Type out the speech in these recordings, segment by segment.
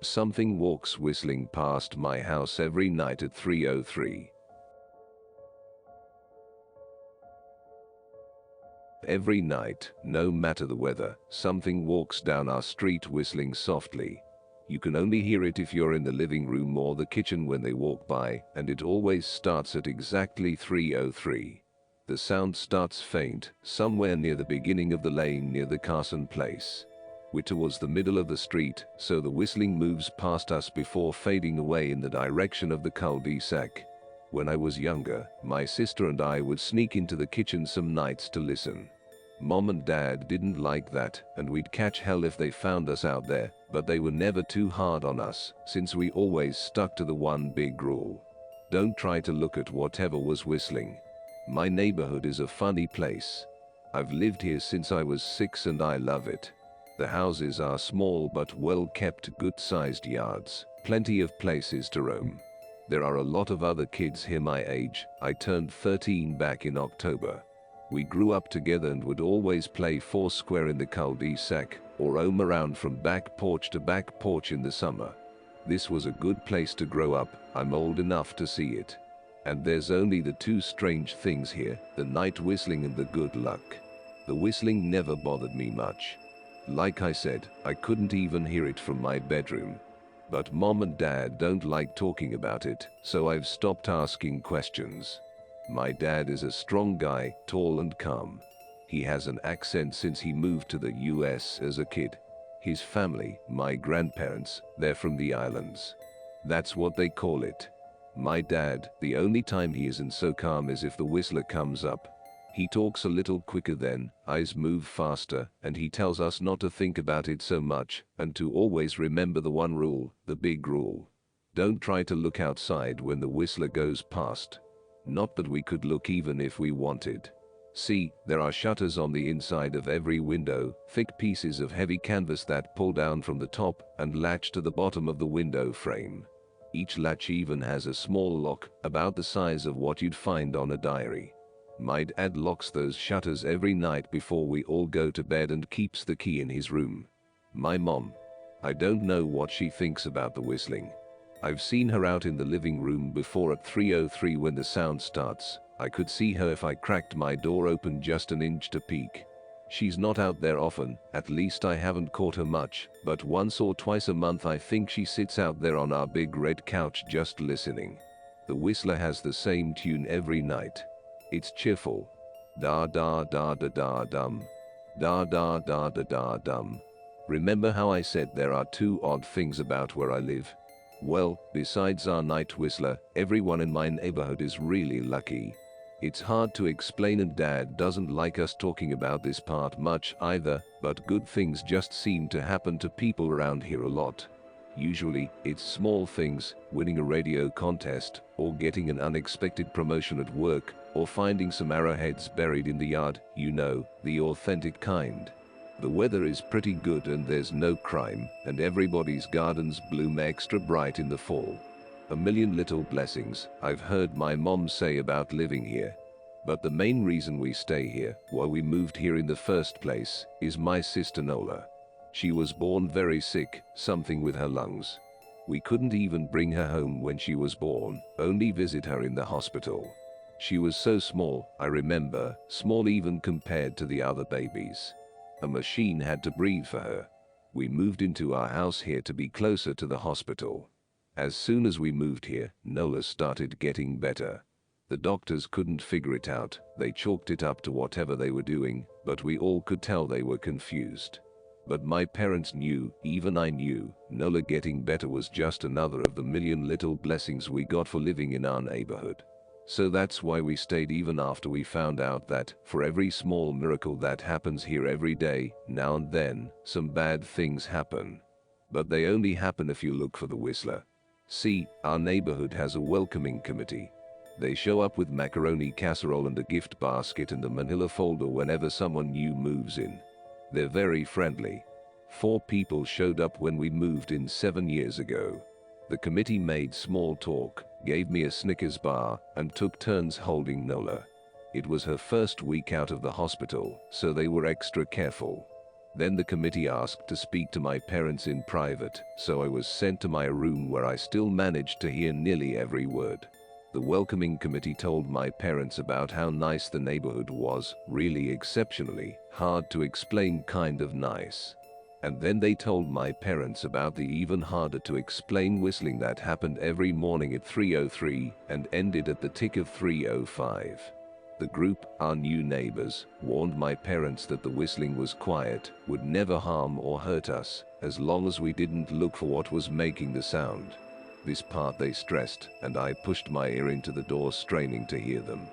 Something walks whistling past my house every night at 3:03. Every night, no matter the weather, something walks down our street whistling softly. You can only hear it if you're in the living room or the kitchen when they walk by, and it always starts at exactly 3:03. The sound starts faint, somewhere near the beginning of the lane near the Carson place. We're towards the middle of the street, so the whistling moves past us before fading away in the direction of the cul-de-sac. When I was younger, my sister and I would sneak into the kitchen some nights to listen. Mom and Dad didn't like that, and we'd catch hell if they found us out there, but they were never too hard on us, since we always stuck to the one big rule. Don't try to look at whatever was whistling. My neighborhood is a funny place. I've lived here since I was 6 and I love it. The houses are small but well kept, good-sized yards, plenty of places to roam. There are a lot of other kids here my age. I turned 13 back in October. We grew up together and would always play foursquare in the cul-de-sac, or roam around from back porch to back porch in the summer. This was a good place to grow up. I'm old enough to see it. And there's only the two strange things here, the night whistling and the good luck. The whistling never bothered me much. Like I said, I couldn't even hear it from my bedroom. But Mom and Dad don't like talking about it, so I've stopped asking questions. My dad is a strong guy, tall and calm. He has an accent since he moved to the US as a kid. His family, my grandparents, they're from the islands. That's what they call it. My dad, the only time he isn't so calm is if the whistler comes up. He talks a little quicker then, eyes move faster, and he tells us not to think about it so much, and to always remember the one rule, the big rule. Don't try to look outside when the whistler goes past. Not that we could look even if we wanted. See, there are shutters on the inside of every window, thick pieces of heavy canvas that pull down from the top and latch to the bottom of the window frame. Each latch even has a small lock, about the size of what you'd find on a diary. My dad locks those shutters every night before we all go to bed and keeps the key in his room. My mom, I don't know what she thinks about the whistling. I've seen her out in the living room before at 3:03 when the sound starts. I could see her if I cracked my door open just an inch to peek. She's not out there often, at least I haven't caught her much, but once or twice a month I think she sits out there on our big red couch just listening. The whistler has the same tune every night. It's cheerful. Da da da da da dum. Da da da da da dum. Remember how I said there are two odd things about where I live? Well, besides our night whistler, everyone in my neighborhood is really lucky. It's hard to explain and Dad doesn't like us talking about this part much either, but good things just seem to happen to people around here a lot. Usually, it's small things, winning a radio contest, or getting an unexpected promotion at work, or finding some arrowheads buried in the yard, you know, the authentic kind. The weather is pretty good and there's no crime, and everybody's gardens bloom extra bright in the fall. A million little blessings, I've heard my mom say about living here. But the main reason we stay here, why we moved here in the first place, is my sister Nola. She was born very sick, something with her lungs. We couldn't even bring her home when she was born, only visit her in the hospital. She was so small, I remember, small even compared to the other babies. A machine had to breathe for her. We moved into our house here to be closer to the hospital. As soon as we moved here, Nola started getting better. The doctors couldn't figure it out, they chalked it up to whatever they were doing, but we all could tell they were confused. But my parents knew, even I knew, Nola getting better was just another of the million little blessings we got for living in our neighborhood. So that's why we stayed even after we found out that, for every small miracle that happens here every day, now and then, some bad things happen. But they only happen if you look for the whistler. See, our neighborhood has a welcoming committee. They show up with macaroni casserole and a gift basket and a manila folder whenever someone new moves in. They're very friendly. 4 people showed up when we moved in 7 years ago. The committee made small talk, gave me a Snickers bar, and took turns holding Nola. It was her first week out of the hospital, so they were extra careful. Then the committee asked to speak to my parents in private, so I was sent to my room where I still managed to hear nearly every word. The welcoming committee told my parents about how nice the neighborhood was, really exceptionally hard to explain kind of nice. And then they told my parents about the even harder to explain whistling that happened every morning at 3:03 and ended at the tick of 3:05. The group, our new neighbors, warned my parents that the whistling was quiet, would never harm or hurt us, as long as we didn't look for what was making the sound. This part they stressed, and I pushed my ear into the door straining to hear them.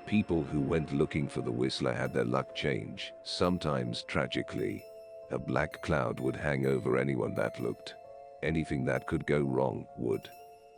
People who went looking for the whistler had their luck change, sometimes tragically. A black cloud would hang over anyone that looked. Anything that could go wrong would.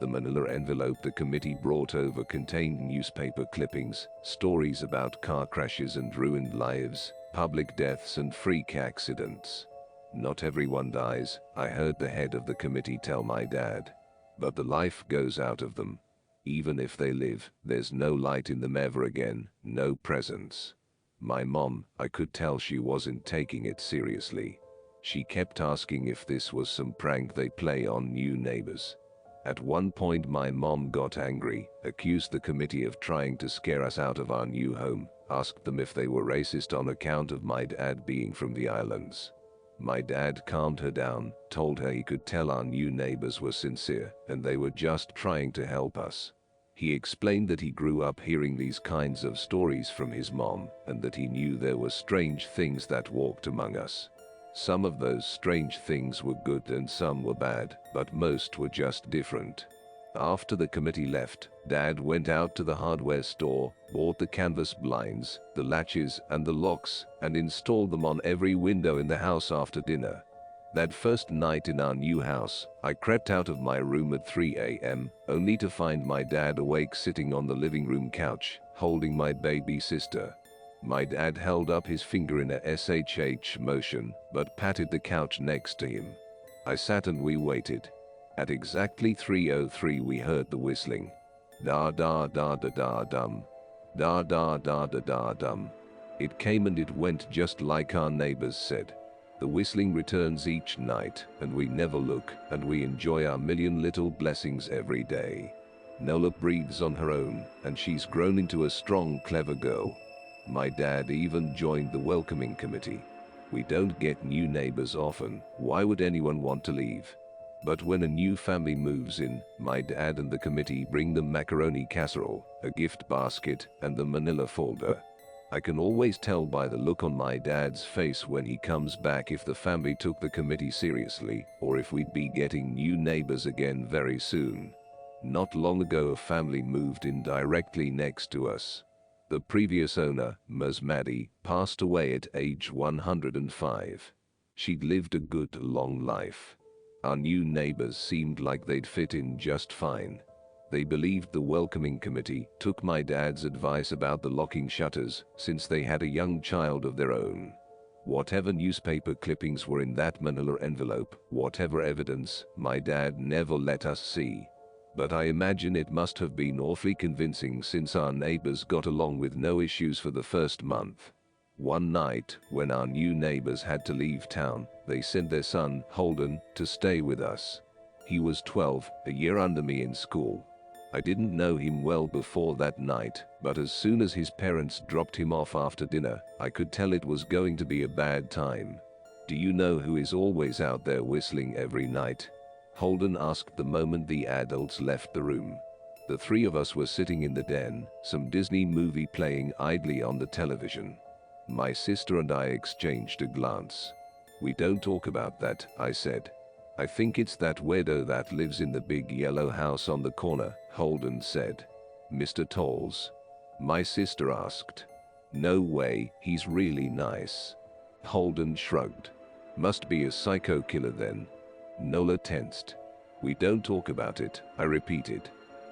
The manila envelope the committee brought over contained newspaper clippings, stories about car crashes and ruined lives, public deaths and freak accidents. Not everyone dies, I heard the head of the committee tell my dad. But the life goes out of them. Even if they live, there's no light in them ever again, no presence. My mom, I could tell she wasn't taking it seriously. She kept asking if this was some prank they play on new neighbors. At one point my mom got angry, accused the committee of trying to scare us out of our new home, asked them if they were racist on account of my dad being from the islands. My dad calmed her down, told her he could tell our new neighbors were sincere and they were just trying to help us. He explained that he grew up hearing these kinds of stories from his mom and that he knew there were strange things that walked among us. Some of those strange things were good and some were bad, but most were just different. After the committee left, Dad went out to the hardware store, bought the canvas blinds, the latches and the locks, and installed them on every window in the house after dinner. That first night in our new house, I crept out of my room at 3 a.m., only to find my dad awake sitting on the living room couch, holding my baby sister. My dad held up his finger in a SHH motion, but patted the couch next to him. I sat and we waited. At exactly 3:03 we heard the whistling. Da da da da da dum. Da da da da da dum. It came and it went just like our neighbors said. The whistling returns each night, and we never look, and we enjoy our million little blessings every day. Nola breathes on her own, and she's grown into a strong, clever girl. My dad even joined the welcoming committee. We don't get new neighbors often, why would anyone want to leave? But when a new family moves in, my dad and the committee bring them macaroni casserole, a gift basket, and the manila folder. I can always tell by the look on my dad's face when he comes back if the family took the committee seriously, or if we'd be getting new neighbors again very soon. Not long ago a family moved in directly next to us. The previous owner, Ms. Maddie, passed away at age 105. She'd lived a good, long life. Our new neighbors seemed like they'd fit in just fine. They believed the welcoming committee, took my dad's advice about the locking shutters, since they had a young child of their own. Whatever newspaper clippings were in that manila envelope, whatever evidence, my dad never let us see. But I imagine it must have been awfully convincing since our neighbors got along with no issues for the first month. One night, when our new neighbors had to leave town, they sent their son, Holden, to stay with us. He was 12, a year under me in school. I didn't know him well before that night, but as soon as his parents dropped him off after dinner, I could tell it was going to be a bad time. Do you know who is always out there whistling every night? Holden asked the moment the adults left the room. The three of us were sitting in the den, some Disney movie playing idly on the television. My sister and I exchanged a glance. We don't talk about that, I said. I think it's that weirdo that lives in the big yellow house on the corner, Holden said. Mr. Tolls? My sister asked. No way, he's really nice. Holden shrugged. Must be a psycho killer then. Nola tensed. We don't talk about it, I repeated.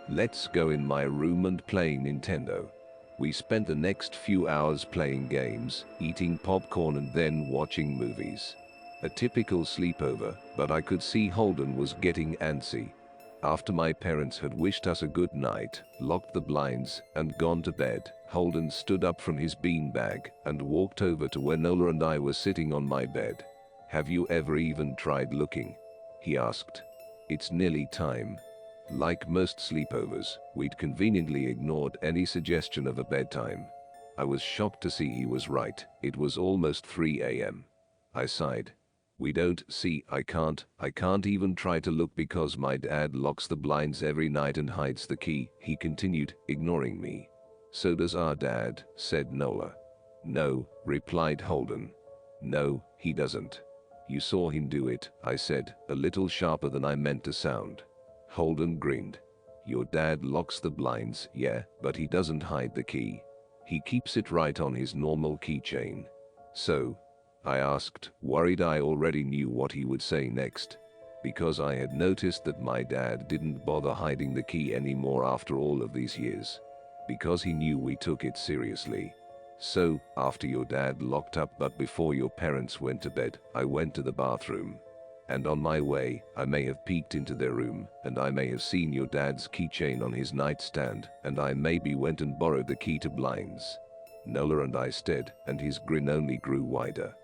Let's go in my room and play Nintendo. We spent the next few hours playing games, eating popcorn and then watching movies. A typical sleepover, but I could see Holden was getting antsy. After my parents had wished us a good night, locked the blinds, and gone to bed, Holden stood up from his beanbag and walked over to where Nola and I were sitting on my bed. "Have you ever even tried looking?" he asked. "It's nearly time." Like most sleepovers, we'd conveniently ignored any suggestion of a bedtime. I was shocked to see he was right. It was almost 3 a.m. I sighed. "We don't see, I can't even try to look because my dad locks the blinds every night and hides the key," he continued, ignoring me. "So does our dad," said Nola. "No," replied Holden. "No, he doesn't." "You saw him do it," I said, a little sharper than I meant to sound. Holden grinned. "Your dad locks the blinds, yeah, but he doesn't hide the key. He keeps it right on his normal keychain." "So?" I asked, worried I already knew what he would say next. Because I had noticed that my dad didn't bother hiding the key anymore after all of these years. Because he knew we took it seriously. "So, after your dad locked up but before your parents went to bed, I went to the bathroom. And on my way, I may have peeked into their room, and I may have seen your dad's keychain on his nightstand, and I maybe went and borrowed the key to blinds." Nola and I stared, and his grin only grew wider.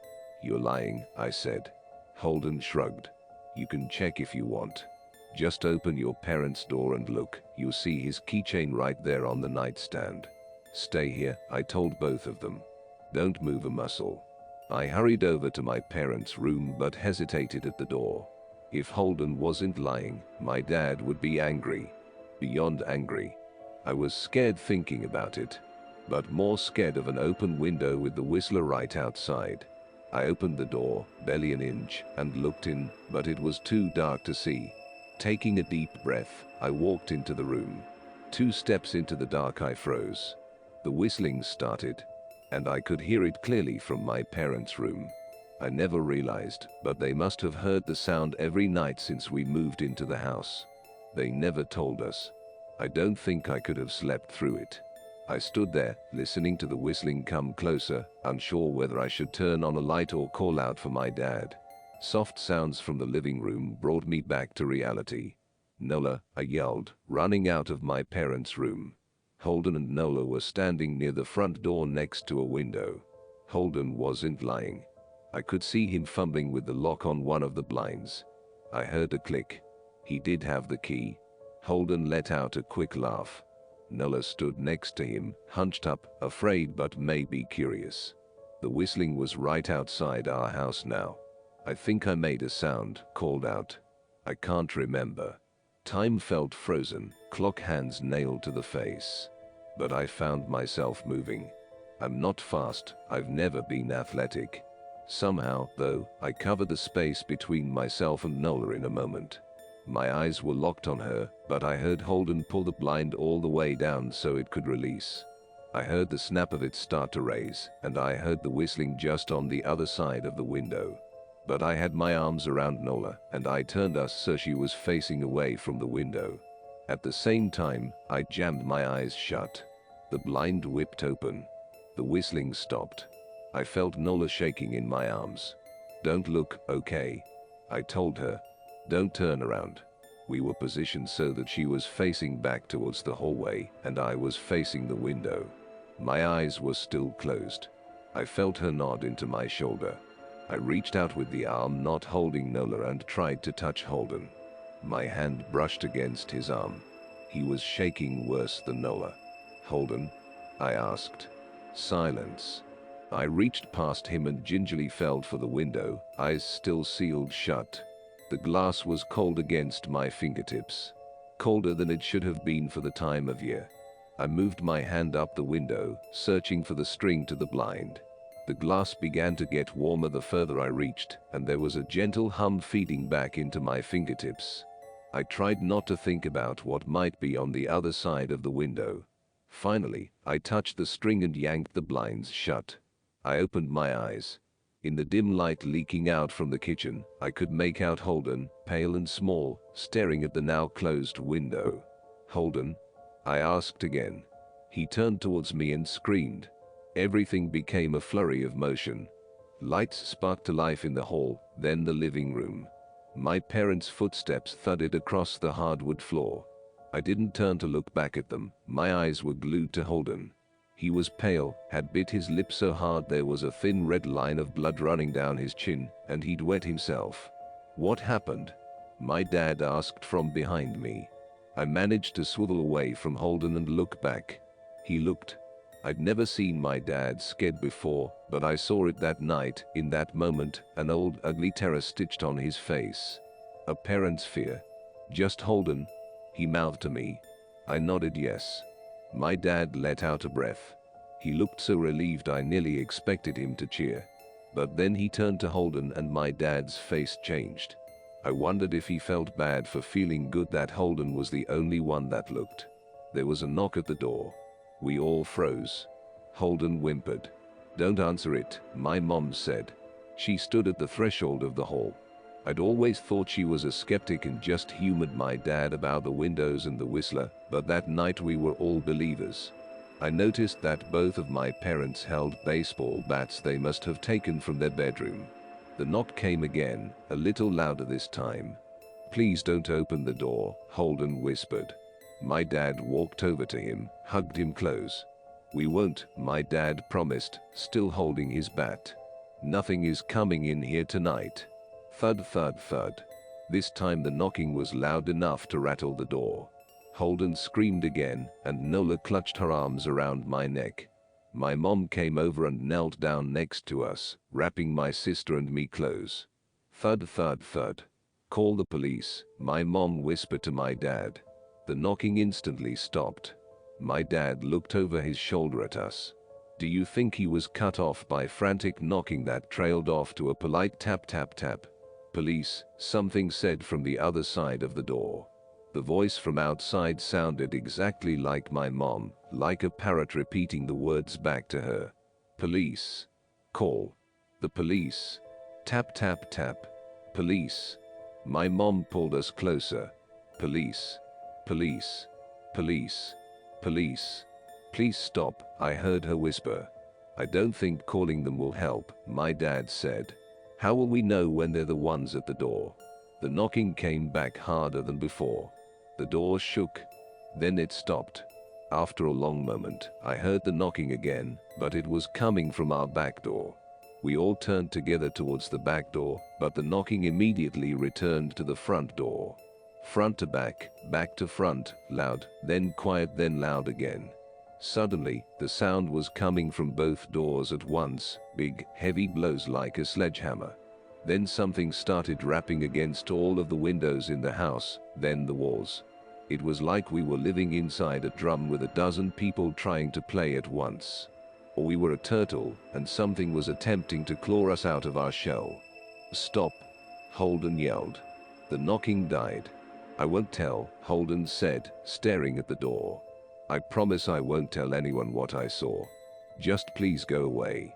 "You're lying," I said. Holden shrugged. "You can check if you want. Just open your parents' door and look, you'll see his keychain right there on the nightstand." "Stay here," I told both of them. "Don't move a muscle." I hurried over to my parents' room but hesitated at the door. If Holden wasn't lying, my dad would be angry. Beyond angry. I was scared thinking about it. But more scared of an open window with the whistler right outside. I opened the door, barely an inch, and looked in, but it was too dark to see. Taking a deep breath, I walked into the room. 2 steps into the dark I froze. The whistling started, and I could hear it clearly from my parents' room. I never realized, but they must have heard the sound every night since we moved into the house. They never told us. I don't think I could have slept through it. I stood there, listening to the whistling come closer, unsure whether I should turn on a light or call out for my dad. Soft sounds from the living room brought me back to reality. "Nola," I yelled, running out of my parents' room. Holden and Nola were standing near the front door next to a window. Holden wasn't lying. I could see him fumbling with the lock on one of the blinds. I heard a click. He did have the key. Holden let out a quick laugh. Nola stood next to him, hunched up, afraid but maybe curious. The whistling was right outside our house now. "I think I made a sound," called out. "I can't remember." Time felt frozen, clock hands nailed to the face. But I found myself moving. I'm not fast, I've never been athletic. Somehow, though, I covered the space between myself and Nola in a moment. My eyes were locked on her, but I heard Holden pull the blind all the way down so it could release. I heard the snap of it start to raise, and I heard the whistling just on the other side of the window. But I had my arms around Nola, and I turned us so she was facing away from the window. At the same time, I jammed my eyes shut. The blind whipped open. The whistling stopped. I felt Nola shaking in my arms. "Don't look, okay?" I told her. "Don't turn around." We were positioned so that she was facing back towards the hallway, and I was facing the window. My eyes were still closed. I felt her nod into my shoulder. I reached out with the arm not holding Nola and tried to touch Holden. My hand brushed against his arm. He was shaking worse than Nola. "Holden?" I asked. Silence. I reached past him and gingerly felt for the window, eyes still sealed shut. The glass was cold against my fingertips. Colder than it should have been for the time of year. I moved my hand up the window, searching for the string to the blind. The glass began to get warmer the further I reached, and there was a gentle hum feeding back into my fingertips. I tried not to think about what might be on the other side of the window. Finally, I touched the string and yanked the blinds shut. I opened my eyes. In the dim light leaking out from the kitchen, I could make out Holden, pale and small, staring at the now closed window. "Holden?" I asked again. He turned towards me and screamed. Everything became a flurry of motion. Lights sparked to life in the hall, then the living room. My parents' footsteps thudded across the hardwood floor. I didn't turn to look back at them. My eyes were glued to Holden. He was pale, had bit his lip so hard there was a thin red line of blood running down his chin, and he'd wet himself. "What happened?" my dad asked from behind me. I managed to swivel away from Holden and look back. He looked. I'd never seen my dad scared before, but I saw it that night. In that moment, an old ugly terror stitched on his face. A parent's fear. "Just Holden?" he mouthed to me. I nodded yes. My dad let out a breath. He looked so relieved I nearly expected him to cheer. But then he turned to Holden and my dad's face changed. I wondered if he felt bad for feeling good that Holden was the only one that looked. There was a knock at the door. We all froze. Holden whimpered. "Don't answer it," my mom said. She stood at the threshold of the hall. I'd always thought she was a skeptic and just humored my dad about the windows and the whistler, but that night we were all believers. I noticed that both of my parents held baseball bats they must have taken from their bedroom. The knock came again, a little louder this time. "Please don't open the door," Holden whispered. My dad walked over to him, hugged him close. "We won't," my dad promised, still holding his bat. "Nothing is coming in here tonight." Thud, thud, thud. This time the knocking was loud enough to rattle the door. Holden screamed again, and Nola clutched her arms around my neck. My mom came over and knelt down next to us, wrapping my sister and me close. Thud, thud, thud. "Call the police," my mom whispered to my dad. The knocking instantly stopped. My dad looked over his shoulder at us. Do you think he was cut off by frantic knocking that trailed off to a polite tap tap tap? "Police," something said from the other side of the door. The voice from outside sounded exactly like my mom, like a parrot repeating the words back to her. "Police. Call. The police. Tap tap tap. Police." My mom pulled us closer. "Police. Police. Police. Police. Please stop," I heard her whisper. "I don't think calling them will help," my dad said. "How will we know when they're the ones at the door?" The knocking came back harder than before. The door shook. Then it stopped. After a long moment, I heard the knocking again, but it was coming from our back door. We all turned together towards the back door, but the knocking immediately returned to the front door. Front to back to front, loud, then quiet, then loud again. Suddenly, the sound was coming from both doors at once, big, heavy blows like a sledgehammer. Then something started rapping against all of the windows in the house, then the walls. It was like we were living inside a drum with a dozen people trying to play at once. Or we were a turtle, and something was attempting to claw us out of our shell. "Stop!" Holden yelled. The knocking died. "I won't tell," Holden said, staring at the door. "I promise I won't tell anyone what I saw. Just please go away."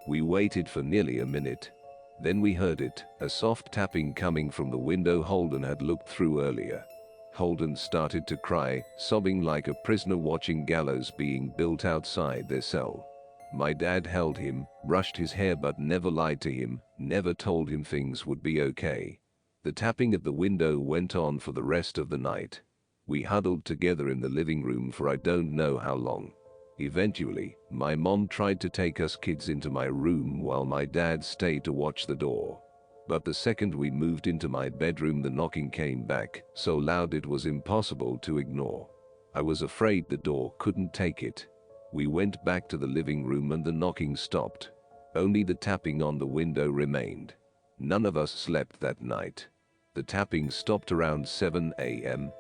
We waited for nearly a minute. Then we heard it, a soft tapping coming from the window Holden had looked through earlier. Holden started to cry, sobbing like a prisoner watching gallows being built outside their cell. My dad held him, brushed his hair but never lied to him, never told him things would be okay. The tapping at the window went on for the rest of the night. We huddled together in the living room for I don't know how long. Eventually, my mom tried to take us kids into my room while my dad stayed to watch the door. But the second we moved into my bedroom, the knocking came back, so loud it was impossible to ignore. I was afraid the door couldn't take it. We went back to the living room and the knocking stopped. Only the tapping on the window remained. None of us slept that night. The tapping stopped around 7 a.m.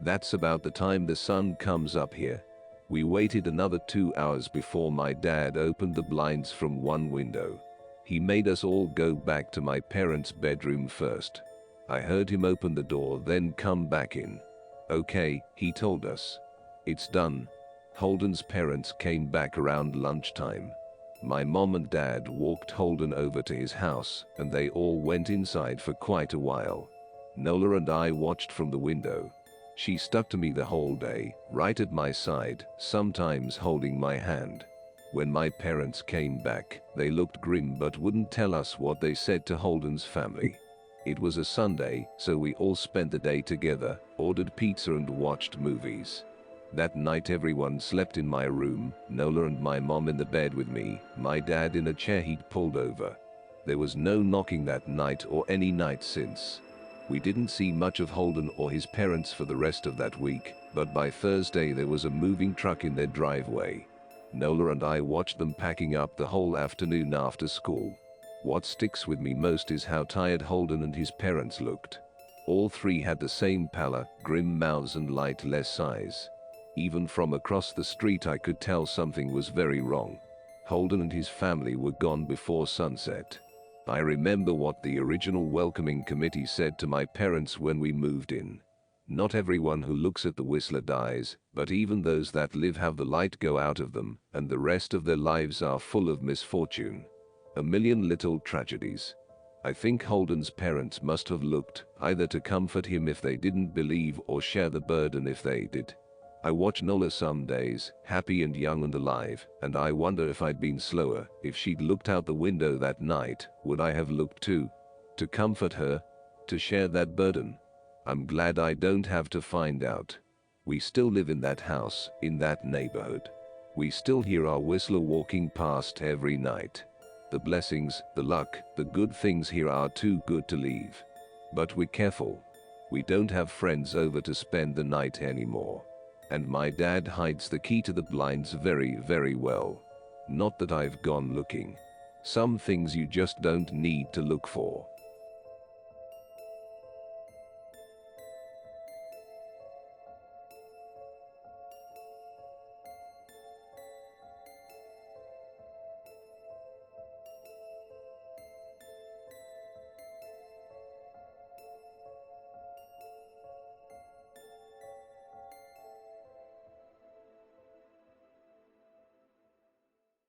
That's about the time the sun comes up here. We waited another 2 hours before my dad opened the blinds from one window. He made us all go back to my parents' bedroom first. I heard him open the door, then come back in. "Okay," he told us. "It's done." Holden's parents came back around lunchtime. My mom and dad walked Holden over to his house, and they all went inside for quite a while. Nola and I watched from the window. She stuck to me the whole day, right at my side, sometimes holding my hand. When my parents came back, they looked grim but wouldn't tell us what they said to Holden's family. It was a Sunday, so we all spent the day together, ordered pizza and watched movies. That night everyone slept in my room, Nola and my mom in the bed with me, my dad in a chair he'd pulled over. There was no knocking that night or any night since. We didn't see much of Holden or his parents for the rest of that week, but by Thursday there was a moving truck in their driveway. Nola and I watched them packing up the whole afternoon after school. What sticks with me most is how tired Holden and his parents looked. All three had the same pallor, grim mouths and lightless eyes. Even from across the street I could tell something was very wrong. Holden and his family were gone before sunset. I remember what the original welcoming committee said to my parents when we moved in. Not everyone who looks at the Whistler dies, but even those that live have the light go out of them, and the rest of their lives are full of misfortune. A million little tragedies. I think Holden's parents must have looked, either to comfort him if they didn't believe or share the burden if they did. I watch Nola some days, happy and young and alive, and I wonder if I'd been slower, if she'd looked out the window that night, would I have looked too? To comfort her? To share that burden? I'm glad I don't have to find out. We still live in that house, in that neighborhood. We still hear our Whistler walking past every night. The blessings, the luck, the good things here are too good to leave. But we're careful. We don't have friends over to spend the night anymore. And my dad hides the key to the blinds very, very well. Not that I've gone looking. Some things you just don't need to look for.